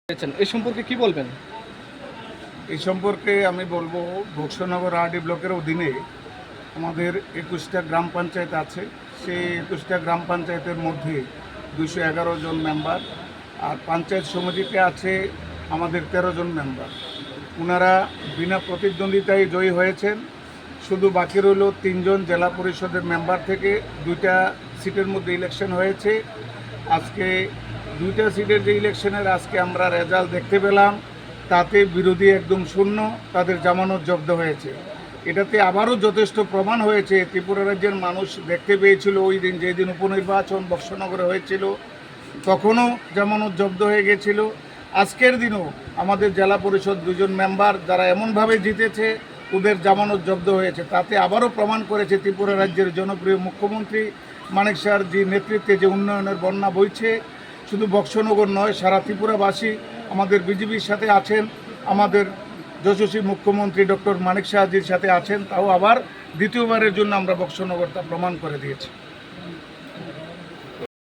এই সম্পর্কে কি বলবেন? এই সম্পর্কে আমি বলবো, বক্সনগর আরডি ব্লকের অধীনে আমাদের 21টা গ্রাম পঞ্চায়েত আছে। সেই 21টা গ্রাম পঞ্চায়েতের মধ্যে 211 জন মেম্বার, আর পঞ্চায়েত সমিতিতে আছে আমাদের 13 জন মেম্বার। ওনারা বিনা প্রতিদ্বন্দ্বিতায় জয়ী হয়েছেন। শুধু বাকি রইল 3 জন জেলা পরিষদের মেম্বার থেকে 2টা সিটের মধ্যে ইলেকশন হয়েছে। আজকে 2টা সিটের যে ইলেকশনের আজকে আমরা রেজাল্ট দেখতে পেলাম, তাতে বিরোধী একদম শূন্য, তাদের জামানত জব্দ হয়েছে। এটাতে আবারও যথেষ্ট প্রমাণ হয়েছে, ত্রিপুরা রাজ্যের মানুষ দেখতে পেয়েছিল ওই দিন, যেদিন উপনির্বাচন বক্সনগরে হয়েছিল, তখনও জামানত জব্দ হয়ে গেছিল। আজকের দিনও আমাদের জেলা পরিষদ 2 জন মেম্বার যারা এমনভাবে জিতেছে, ওদের জামানত জব্দ হয়েছে। তাতে আবারও প্রমাণ করেছে ত্রিপুরা রাজ্যের জনপ্রিয় মুখ্যমন্ত্রী মানিক শাহর যে নেতৃত্বে যে উন্নয়নের বন্যা বইছে, শুধু বক্সনগর নয়, সারা ত্রিপুরাবাসী আমাদের বিজেপির সাথে আছেন, আমাদের যশস্বী মুখ্যমন্ত্রী ডক্টর মানিক শাহজির সাথে আছেন। তাও আবার দ্বিতীয়বারের জন্য আমরা বক্সনগরটা প্রমাণ করে দিয়েছি।